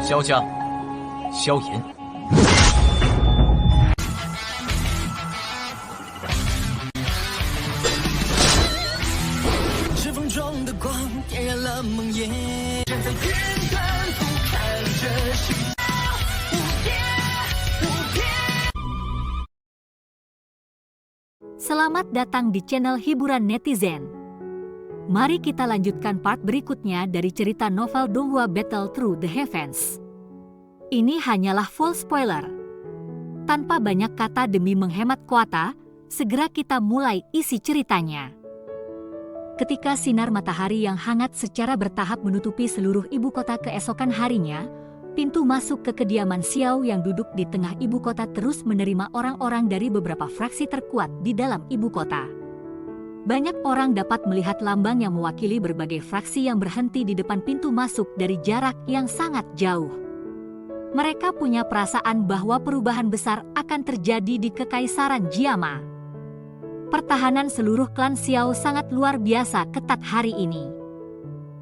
萧家、萧炎。指缝中的光点燃了梦魇，站在天端俯瞰着世界无边无边。 Selamat datang di channel hiburan netizen. Mari kita lanjutkan part berikutnya dari cerita novel Donghua Battle Through the Heavens. Ini hanyalah full spoiler. Tanpa banyak kata demi menghemat kuota, segera kita mulai isi ceritanya. Ketika sinar matahari yang hangat secara bertahap menutupi seluruh ibu kota keesokan harinya, pintu masuk ke kediaman Xiao yang duduk di tengah ibu kota terus menerima orang-orang dari beberapa fraksi terkuat di dalam ibu kota. Banyak orang dapat melihat lambang yang mewakili berbagai fraksi yang berhenti di depan pintu masuk dari jarak yang sangat jauh. Mereka punya perasaan bahwa perubahan besar akan terjadi di Kekaisaran Jiama. Pertahanan seluruh klan Xiao sangat luar biasa ketat hari ini.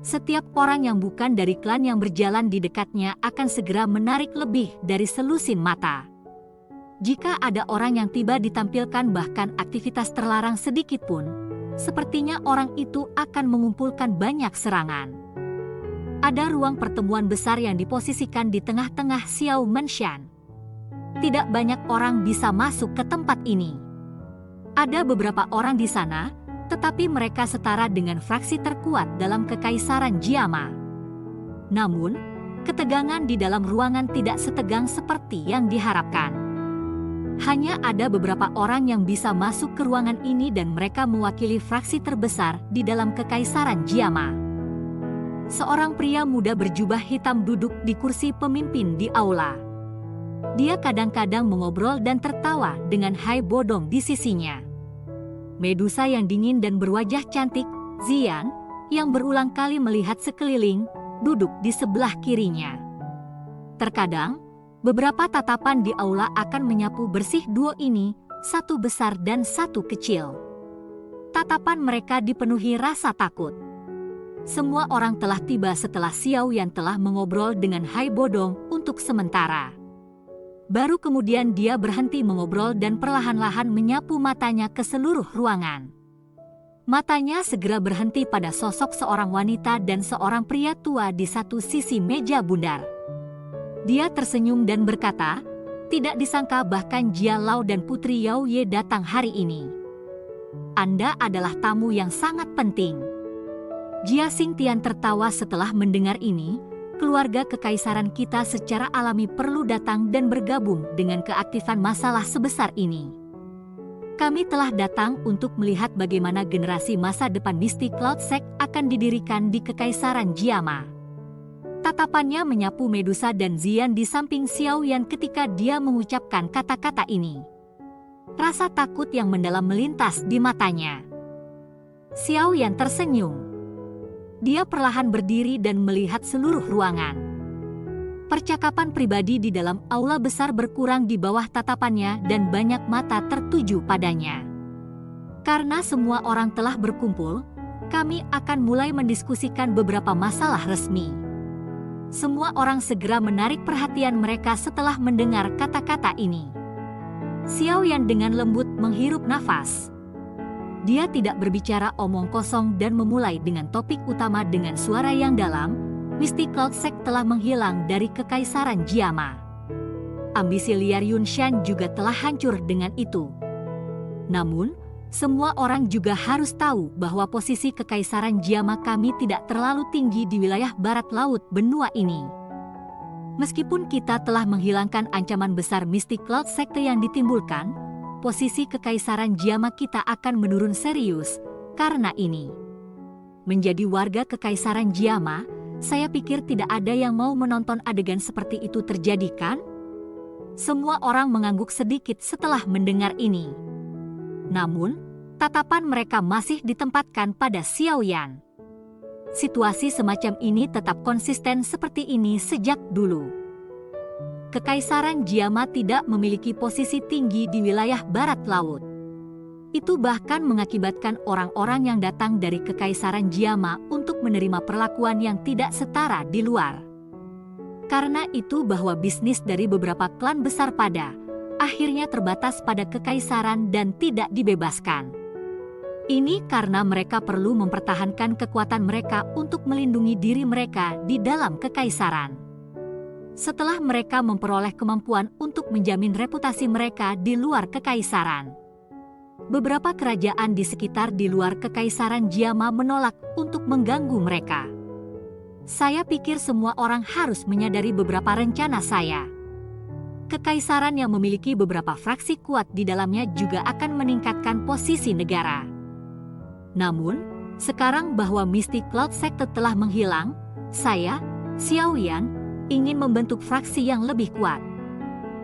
Setiap orang yang bukan dari klan yang berjalan di dekatnya akan segera menarik lebih dari selusin mata. Jika ada orang yang tiba ditampilkan bahkan aktivitas terlarang sedikit pun, sepertinya orang itu akan mengumpulkan banyak serangan. Ada ruang pertemuan besar yang diposisikan di tengah-tengah Xiao Menshan. Tidak banyak orang bisa masuk ke tempat ini. Ada beberapa orang di sana, tetapi mereka setara dengan fraksi terkuat dalam Kekaisaran Jiama. Namun, ketegangan di dalam ruangan tidak setegang seperti yang diharapkan. Hanya ada beberapa orang yang bisa masuk ke ruangan ini dan mereka mewakili fraksi terbesar di dalam Kekaisaran Jiama. Seorang pria muda berjubah hitam duduk di kursi pemimpin di aula. Dia kadang-kadang mengobrol dan tertawa dengan Hai Bodong di sisinya. Medusa yang dingin dan berwajah cantik, Zian, yang berulang kali melihat sekeliling, duduk di sebelah kirinya. Terkadang, beberapa tatapan di aula akan menyapu bersih duo ini, satu besar dan satu kecil. Tatapan mereka dipenuhi rasa takut. Semua orang telah tiba setelah Xiao yang telah mengobrol dengan Hai Bodong untuk sementara. Baru kemudian dia berhenti mengobrol dan perlahan-lahan menyapu matanya ke seluruh ruangan. Matanya segera berhenti pada sosok seorang wanita dan seorang pria tua di satu sisi meja bundar. Dia tersenyum dan berkata, "Tidak disangka bahkan Jia Lao dan Putri Yao Ye datang hari ini. Anda adalah tamu yang sangat penting." Jia Xingtian tertawa setelah mendengar ini. Keluarga kekaisaran kita secara alami perlu datang dan bergabung dengan keaktifan masalah sebesar ini. Kami telah datang untuk melihat bagaimana generasi masa depan mistik Cloud Sect akan didirikan di Kekaisaran Jiama. Tatapannya menyapu Medusa dan Zian di samping Xiao Yan ketika dia mengucapkan kata-kata ini. Rasa takut yang mendalam melintas di matanya. Xiao Yan tersenyum. Dia perlahan berdiri dan melihat seluruh ruangan. Percakapan pribadi di dalam aula besar berkurang di bawah tatapannya dan banyak mata tertuju padanya. Karena semua orang telah berkumpul, kami akan mulai mendiskusikan beberapa masalah resmi. Semua orang segera menarik perhatian mereka setelah mendengar kata-kata ini. Xiao Yan dengan lembut menghirup nafas. Dia tidak berbicara omong kosong dan memulai dengan topik utama dengan suara yang dalam. Mistik Cloud Sect telah menghilang dari Kekaisaran Jiama. Ambisi liar Yunshan juga telah hancur dengan itu. Namun, semua orang juga harus tahu bahwa posisi Kekaisaran Jiama kami tidak terlalu tinggi di wilayah barat laut benua ini. Meskipun kita telah menghilangkan ancaman besar mistik Cloud Sect yang ditimbulkan, posisi Kekaisaran Jiama kita akan menurun serius. Karena ini, menjadi warga Kekaisaran Jiama, saya pikir tidak ada yang mau menonton adegan seperti itu terjadi, kan? Semua orang mengangguk sedikit setelah mendengar ini. Namun, tatapan mereka masih ditempatkan pada Xiao Yan. Situasi semacam ini tetap konsisten seperti ini sejak dulu. Kekaisaran Jiama tidak memiliki posisi tinggi di wilayah barat laut. Itu bahkan mengakibatkan orang-orang yang datang dari Kekaisaran Jiama untuk menerima perlakuan yang tidak setara di luar. Karena itu bahwa bisnis dari beberapa klan besar pada akhirnya terbatas pada kekaisaran dan tidak dibebaskan. Ini karena mereka perlu mempertahankan kekuatan mereka untuk melindungi diri mereka di dalam kekaisaran. Setelah mereka memperoleh kemampuan untuk menjamin reputasi mereka di luar kekaisaran, beberapa kerajaan di sekitar di luar kekaisaran Jiama menolak untuk mengganggu mereka. Saya pikir semua orang harus menyadari beberapa rencana saya. Kekaisaran yang memiliki beberapa fraksi kuat di dalamnya juga akan meningkatkan posisi negara. Namun, sekarang bahwa Mystic Cloud Sector telah menghilang, saya, Xiao Yan, ingin membentuk fraksi yang lebih kuat.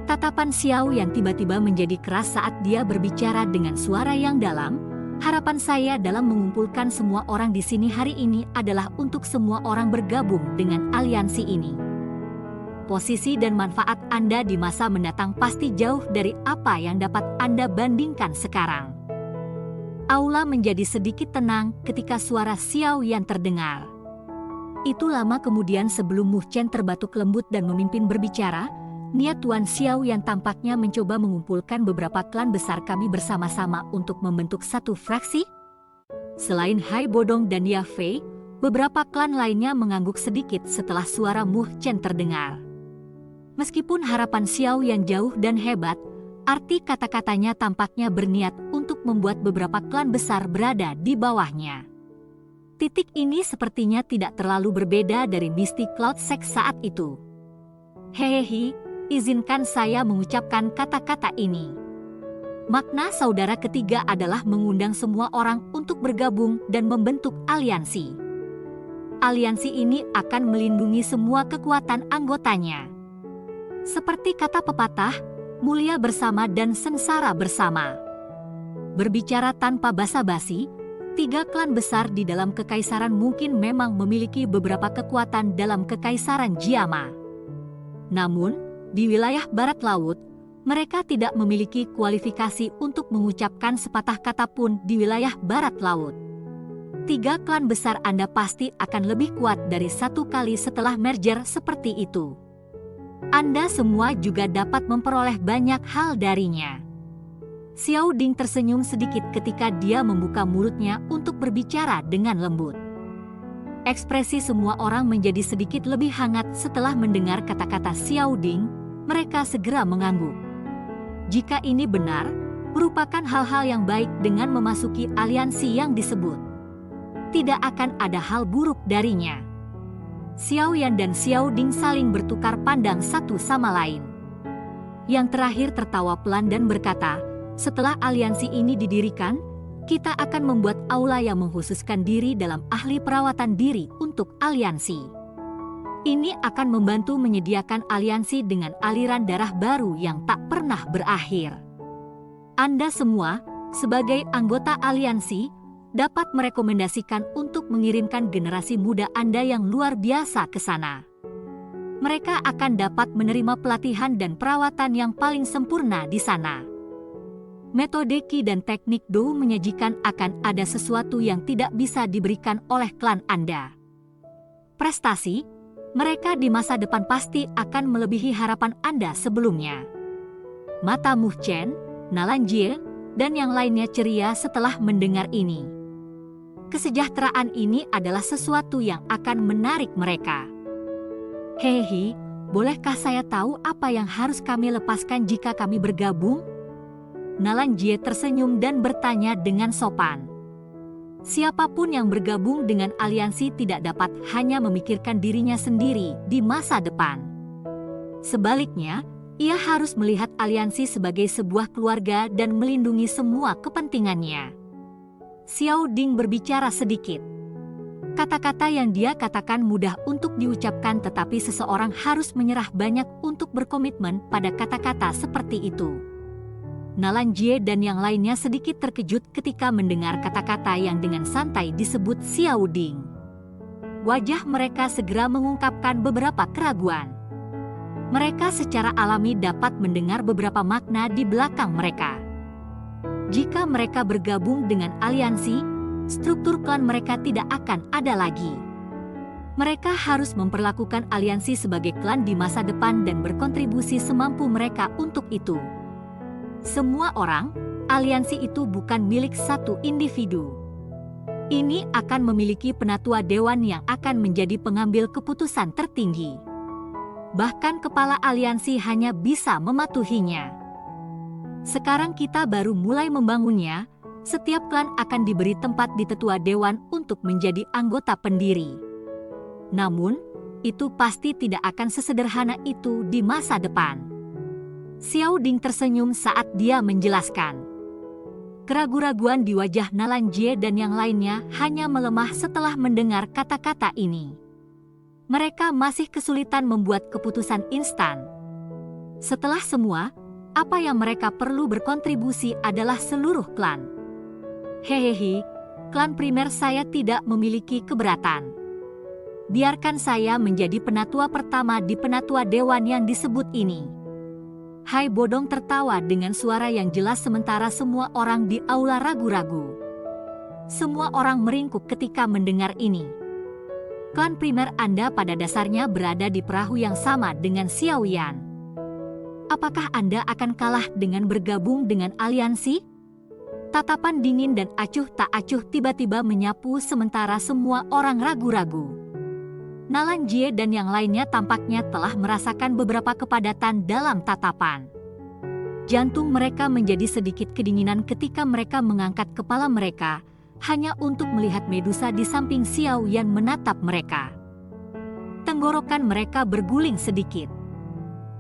Tatapan Xiao Yan tiba-tiba menjadi keras saat dia berbicara dengan suara yang dalam. Harapan saya dalam mengumpulkan semua orang di sini hari ini adalah untuk semua orang bergabung dengan aliansi ini. Posisi dan manfaat Anda di masa mendatang pasti jauh dari apa yang dapat Anda bandingkan sekarang. Aula menjadi sedikit tenang ketika suara Xiao Yan terdengar. Itu lama kemudian sebelum Mu Chen terbatuk lembut dan memimpin berbicara, niat Tuan Xiao Yan tampaknya mencoba mengumpulkan beberapa klan besar kami bersama-sama untuk membentuk satu fraksi. Selain Hai Bodong dan Ya Fei, beberapa klan lainnya mengangguk sedikit setelah suara Mu Chen terdengar. Meskipun harapan Xiao Yan jauh dan hebat, arti kata-katanya tampaknya berniat untuk membuat beberapa klan besar berada di bawahnya. Titik ini sepertinya tidak terlalu berbeda dari Mystic Cloud Sect saat itu. Hehehe, izinkan saya mengucapkan kata-kata ini. Makna saudara ketiga adalah mengundang semua orang untuk bergabung dan membentuk aliansi. Aliansi ini akan melindungi semua kekuatan anggotanya. Seperti kata pepatah, mulia bersama dan sengsara bersama. Berbicara tanpa basa-basi, 3 klan besar di dalam kekaisaran mungkin memang memiliki beberapa kekuatan dalam kekaisaran Jiama. Namun, di wilayah barat laut, mereka tidak memiliki kualifikasi untuk mengucapkan sepatah kata pun di wilayah barat laut. 3 klan besar Anda pasti akan lebih kuat dari 1 kali setelah merger seperti itu. Anda semua juga dapat memperoleh banyak hal darinya. Xiao Ding tersenyum sedikit ketika dia membuka mulutnya untuk berbicara dengan lembut. Ekspresi semua orang menjadi sedikit lebih hangat setelah mendengar kata-kata Xiao Ding. Mereka segera mengangguk. Jika ini benar, merupakan hal-hal yang baik dengan memasuki aliansi yang disebut. Tidak akan ada hal buruk darinya. Xiao Yan dan Xiao Ding saling bertukar pandang satu sama lain. Yang terakhir tertawa pelan dan berkata, setelah aliansi ini didirikan, kita akan membuat aula yang mengkhususkan diri dalam ahli perawatan diri untuk aliansi. Ini akan membantu menyediakan aliansi dengan aliran darah baru yang tak pernah berakhir. Anda semua, sebagai anggota aliansi, dapat merekomendasikan untuk mengirimkan generasi muda Anda yang luar biasa ke sana. Mereka akan dapat menerima pelatihan dan perawatan yang paling sempurna di sana. Metode Qi dan teknik Do menyajikan akan ada sesuatu yang tidak bisa diberikan oleh klan Anda. Prestasi, mereka di masa depan pasti akan melebihi harapan Anda sebelumnya. Mata Mu Chen, Nalan Jie, dan yang lainnya ceria setelah mendengar ini. Kesejahteraan ini adalah sesuatu yang akan menarik mereka. Hehehe, bolehkah saya tahu apa yang harus kami lepaskan jika kami bergabung? Nalan Jie tersenyum dan bertanya dengan sopan. Siapapun yang bergabung dengan aliansi tidak dapat hanya memikirkan dirinya sendiri di masa depan. Sebaliknya, ia harus melihat aliansi sebagai sebuah keluarga dan melindungi semua kepentingannya. Xiao Ding berbicara sedikit. Kata-kata yang dia katakan mudah untuk diucapkan, tetapi seseorang harus menyerah banyak untuk berkomitmen pada kata-kata seperti itu. Nalan Jie dan yang lainnya sedikit terkejut ketika mendengar kata-kata yang dengan santai disebut Xiao Ding. Wajah mereka segera mengungkapkan beberapa keraguan. Mereka secara alami dapat mendengar beberapa makna di belakang mereka. Jika mereka bergabung dengan aliansi, struktur klan mereka tidak akan ada lagi. Mereka harus memperlakukan aliansi sebagai klan di masa depan dan berkontribusi semampu mereka untuk itu. Semua orang, aliansi itu bukan milik satu individu. Ini akan memiliki penatua dewan yang akan menjadi pengambil keputusan tertinggi. Bahkan kepala aliansi hanya bisa mematuhinya. Sekarang kita baru mulai membangunnya. Setiap klan akan diberi tempat di tetua dewan untuk menjadi anggota pendiri. Namun, itu pasti tidak akan sesederhana itu di masa depan. Xiao Ding tersenyum saat dia menjelaskan. Keraguan-raguan di wajah Nalan Jie dan yang lainnya hanya melemah setelah mendengar kata-kata ini. Mereka masih kesulitan membuat keputusan instan. Setelah semua, apa yang mereka perlu berkontribusi adalah seluruh klan. Hehehe, klan primer saya tidak memiliki keberatan. Biarkan saya menjadi penatua pertama di penatua dewan yang disebut ini. Hai Bodong tertawa dengan suara yang jelas sementara semua orang di aula ragu-ragu. Semua orang meringkuk ketika mendengar ini. Klan primer Anda pada dasarnya berada di perahu yang sama dengan Xiao Yan. Apakah Anda akan kalah dengan bergabung dengan aliansi? Tatapan dingin dan acuh tak acuh tiba-tiba menyapu sementara semua orang ragu-ragu. Nalan Jie dan yang lainnya tampaknya telah merasakan beberapa kepadatan dalam tatapan. Jantung mereka menjadi sedikit kedinginan ketika mereka mengangkat kepala mereka, hanya untuk melihat Medusa di samping Xiao Yan menatap mereka. Tenggorokan mereka berguling sedikit.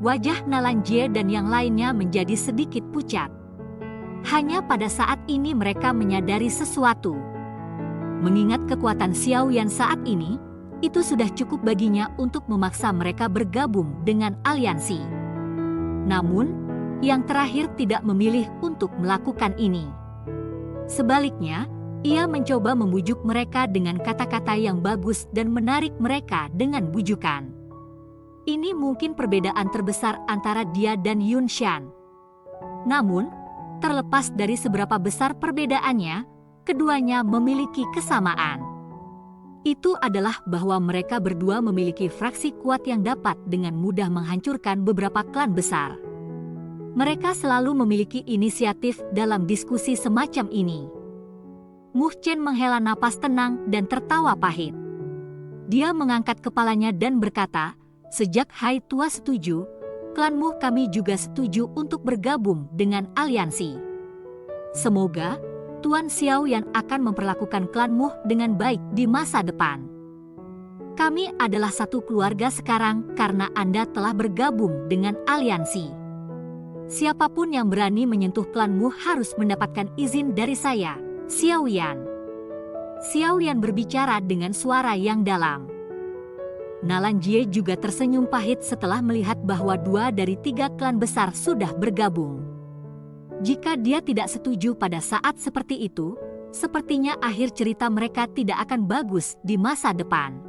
Wajah Nalan Jie dan yang lainnya menjadi sedikit pucat. Hanya pada saat ini mereka menyadari sesuatu. Mengingat kekuatan Xiao Yan saat ini, itu sudah cukup baginya untuk memaksa mereka bergabung dengan aliansi. Namun, yang terakhir tidak memilih untuk melakukan ini. Sebaliknya, ia mencoba membujuk mereka dengan kata-kata yang bagus dan menarik mereka dengan bujukan. Ini mungkin perbedaan terbesar antara dia dan Yun Shan. Namun, terlepas dari seberapa besar perbedaannya, keduanya memiliki kesamaan. Itu adalah bahwa mereka berdua memiliki fraksi kuat yang dapat dengan mudah menghancurkan beberapa klan besar. Mereka selalu memiliki inisiatif dalam diskusi semacam ini. Mu Chen menghela napas tenang dan tertawa pahit. Dia mengangkat kepalanya dan berkata, "Sejak Hai Tua setuju, klanmu kami juga setuju untuk bergabung dengan aliansi. Semoga Tuan Xiao Yan akan memperlakukan klanmu dengan baik di masa depan. Kami adalah satu keluarga sekarang karena Anda telah bergabung dengan aliansi. Siapapun yang berani menyentuh klanmu harus mendapatkan izin dari saya, Xiao Yan." Xiao Yan berbicara dengan suara yang dalam. Nalan Jie juga tersenyum pahit setelah melihat bahwa 2 dari 3 klan besar sudah bergabung. Jika dia tidak setuju pada saat seperti itu, sepertinya akhir cerita mereka tidak akan bagus di masa depan.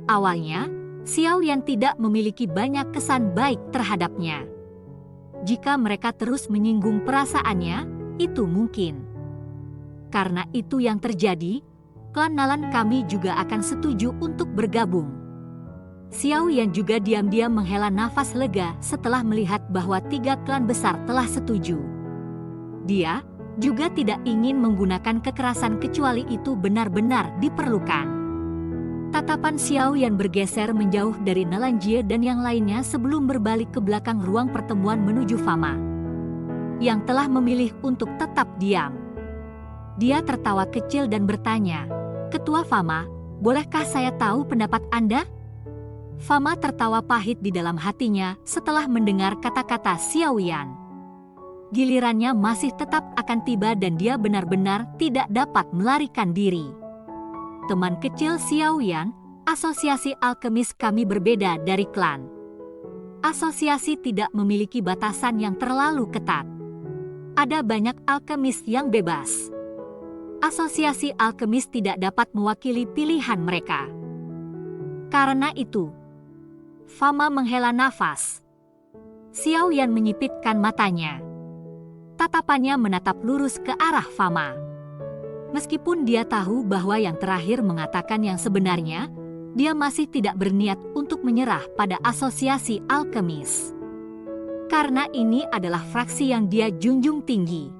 Awalnya, Xiao Yan tidak memiliki banyak kesan baik terhadapnya. Jika mereka terus menyinggung perasaannya, itu mungkin. Karena itu yang terjadi, klan Nalan kami juga akan setuju untuk bergabung. Xiao Yan juga diam-diam menghela nafas lega setelah melihat bahwa 3 klan besar telah setuju. Dia juga tidak ingin menggunakan kekerasan kecuali itu benar-benar diperlukan. Tatapan Xiao Yan bergeser menjauh dari Nalan Jie dan yang lainnya sebelum berbalik ke belakang ruang pertemuan menuju Fama, yang telah memilih untuk tetap diam. Dia tertawa kecil dan bertanya, "Ketua Fama, bolehkah saya tahu pendapat Anda?" Fama tertawa pahit di dalam hatinya setelah mendengar kata-kata Xiao Yan. Gilirannya masih tetap akan tiba dan dia benar-benar tidak dapat melarikan diri. "Teman kecil Xiao Yan, asosiasi alkemis kami berbeda dari klan. Asosiasi tidak memiliki batasan yang terlalu ketat. Ada banyak alkemis yang bebas. Asosiasi alkemis tidak dapat mewakili pilihan mereka. Karena itu..." Fama menghela nafas. Xiao Yan menyipitkan matanya. Tatapannya menatap lurus ke arah Fama. Meskipun dia tahu bahwa yang terakhir mengatakan yang sebenarnya, dia masih tidak berniat untuk menyerah pada asosiasi alkemis. Karena ini adalah fraksi yang dia junjung tinggi.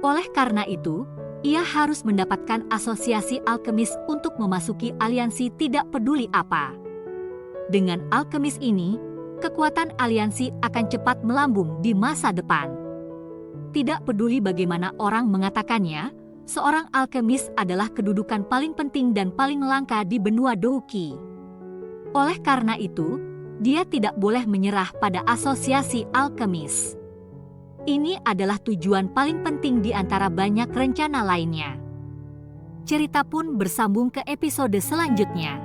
Oleh karena itu, ia harus mendapatkan asosiasi alkemis untuk memasuki aliansi tidak peduli apa. Dengan alkemis ini, kekuatan aliansi akan cepat melambung di masa depan. Tidak peduli bagaimana orang mengatakannya, seorang alkemis adalah kedudukan paling penting dan paling langka di benua Douki. Oleh karena itu, dia tidak boleh menyerah pada asosiasi alkemis. Ini adalah tujuan paling penting di antara banyak rencana lainnya. Cerita pun bersambung ke episode selanjutnya.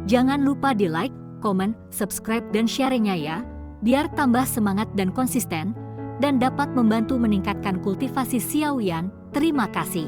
Jangan lupa di like, komen, subscribe, dan share-nya ya, biar tambah semangat dan konsisten, dan dapat membantu meningkatkan kultivasi Xiaoyan. Terima kasih.